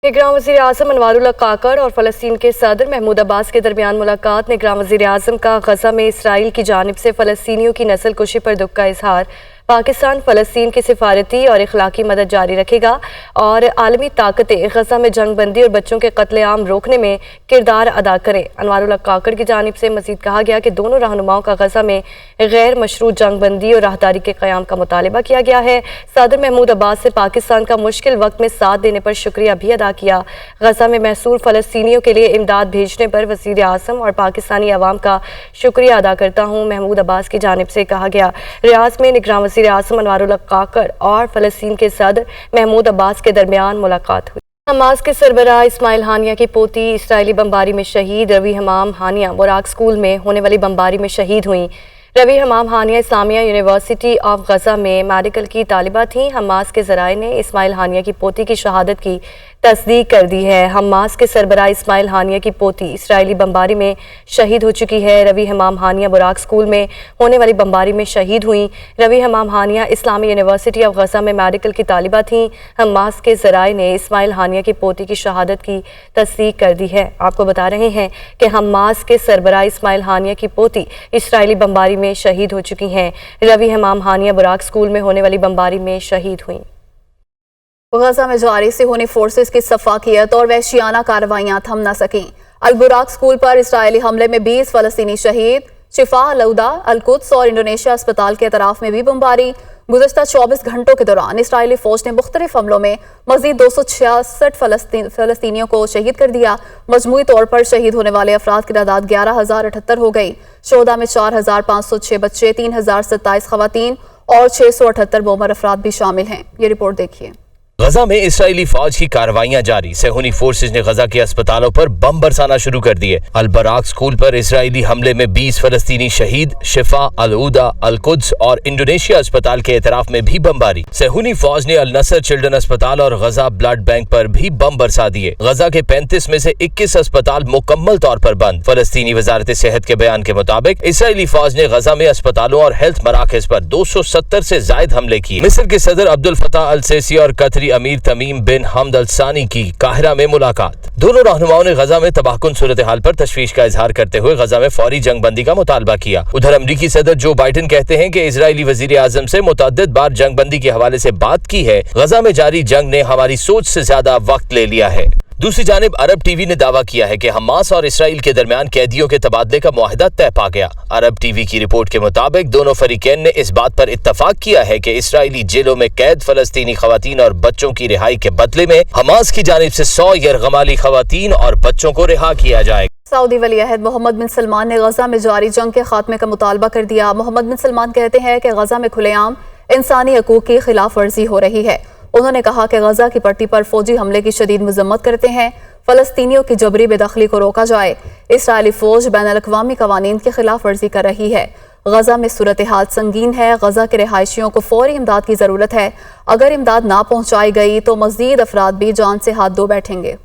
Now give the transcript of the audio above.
निगरान वज़ीर आज़म अनवारुल्लाह काकड़ और फ़लस्तीन के सदर महमूद अब्बास के दरमियान मुलाकात। निगरान वज़ीर आज़म का गज़ा में इसराइल की जानिब से फ़लस्तीनियों की नस्ल कुशी पर दुख का इजहार। पाकिस्तान फ़लस्तीन की सिफारती और इखलाकी मदद जारी रखेगा और आलमी ताकतें गज़ा में जंग बंदी और बच्चों के कत्लेआम रोकने में किरदार अदा करें। अनवारुल्लाह काकड़ की जानिब से मज़ीद कहा गया कि दोनों रहनुमाओं का गज़ा में गैर मशरूत जंग बंदी और राहदारी के क़याम का मुतालबा किया गया है। सदर महमूद अब्बास से पाकिस्तान का मुश्किल वक्त में साथ देने पर शुक्रिया भी अदा किया। गज़ा में महसूर फ़लस्तीनियों के लिए इमदाद भेजने पर वज़ीर आज़म और पाकिस्तानी अवाम का शुक्रिया अदा करता हूँ, महमूद अब्बास की जानिब से कहा गया। रियाज में निगरान वज़ीर आज़म अनवारुल्लाह काकड़ और फ़लस्तीन के सदर महमूद अब्बास के दरमियान मुलाकात हुई। हमास के सरबराह इस्माइल हानिया की पोती इसराइली बमबारी में शहीद। रवी हमाम हानिया बुराक स्कूल में होने वाली बमबारी में शहीद हुई। रवी हमाम हानिया इस्लामिया यूनिवर्सिटी ऑफ गज़ा में मेडिकल की तालिबा थी। हमास के ज़राए ने इस्माइल हानिया की पोती की शहादत की तस्दीक कर दी है। हमास के सरबराह इस्माइल हानिया की पोती इसराइली बमबारी में शहीद हो चुकी है। रवी हमाम हानिया बुराक स्कूल में होने वाली बमबारी में शहीद हुई। रवी हमाम हानिया इस्लामी यूनिवर्सिटी ऑफ गज़ा में मेडिकल की तालिबा थी। हमास के ज़राए ने इस्माइल हानिया की पोती की शहादत की तस्दीक कर दी है। आपको बता रहे हैं कि हमास के सरबराह इस्माइल हानिया की पोती इसराइली बमबारी में शहीद हो चुकी हैं। रवी हमाम हानिया बुराक स्कूल में होने वाली बमबारी में शहीद हुई। गज़ा में जारी से होने फोर्सेस की सफाकियत और वहशियाना कार्रवाइयां थम न सकें। अल-बुराक स्कूल पर इसराइली हमले में 20 फ़लस्तीनी शहीद। शिफा, अल-उदा, अल-कुद्स और इंडोनेशिया अस्पताल के अतराफ में भी बमबारी। गुज़श्ता 24 घंटों के दौरान इसराइली फौज ने मुख्तलिफ हमलों में मजीद 266 फ़लस्तीनियों को शहीद कर दिया। मजमूई तौर पर शहीद होने वाले अफराद की तादाद 11,078 हो गई। शोहदा में 4,506 बच्चे, 3,027 खवातीन और 678 बोमर अफराद भी शामिल हैं। ये रिपोर्ट देखिए। गजा में इसराइली फौज की कार्रवाइयां जारी। सेहूनी फोर्सेज ने गजा के अस्पतालों पर बम बरसाना शुरू कर दिए। अल-बुराक स्कूल पर इसराइली हमले में 20 फ़लस्तीनी शहीद। शिफा, अल-उदा, अल-कुद्स और इंडोनेशिया अस्पताल के एतराफ में भी बमबारी। सेहूनी फौज ने अल-नसर चिल्ड्रन अस्पताल और गजा ब्लड बैंक पर भी बम बरसा दिए। गजा के 35 में से 21 अस्पताल मुकम्मल तौर पर बंद। फलस्तीनी वजारत सेहत के बयान के मुताबिक इसराइली फौज ने गजा में अस्पतालों और हेल्थ मराकज पर 270 से जायद हमले किए। मिस्र के सदर अब्दुल फताह अल सीसी और कतरी अमीर तमीम बिन हमद अल सानी की काहिरा में मुलाकात। दोनों रहनुमाओं ने गजा में तबाहकुन सूरत हाल पर तशवीश का इजहार करते हुए गजा में फौरी जंग बंदी का मुतालबा किया। उधर अमरीकी सदर जो बाइडन कहते हैं कि इजरायली वजीर आजम से मुतअद्दिद बार जंग बंदी के हवाले से बात की है। गजा में जारी जंग ने हमारी सोच से ज्यादा वक्त ले लिया है। दूसरी जानिब अरब टीवी ने दावा किया है कि हमास और इसराइल के दरमियान कैदियों के तबादले का मुआहदा तय पा गया। अरब टीवी की रिपोर्ट के मुताबिक दोनों फरीकैन ने इस बात पर इत्तफाक किया है कि इसराइली जेलों में कैद फलस्तीनी खवातीन और बच्चों की रिहाई के बदले में हमास की जानिब से 100 यरगमाली खवातीन और बच्चों को रिहा किया जाएगा। सऊदी वली अहद मोहम्मद बिन सलमान ने गजा में जारी जंग के खात्मे का मुतालबा कर दिया। मोहम्मद बिन सलमान कहते हैं कि गजा में खुलेआम इंसानी हकूक की खिलाफ वर्जी हो रही है। उन्होंने कहा कि गजा की पट्टी पर फौजी हमले की शदीद मजम्मत करते हैं। फलस्तीनियों की जबरी बेदखली को रोका जाए। इसराइली फौज बैन अल-अक़वामी कवानीन की खिलाफ वर्जी कर रही है। गजा में सूरत हाल संगीन है। गजा के रिहायशियों को फौरी इमदाद की जरूरत है। अगर इमदाद ना पहुंचाई गई तो मजीद अफराद भी जान से हाथ धो बैठेंगे।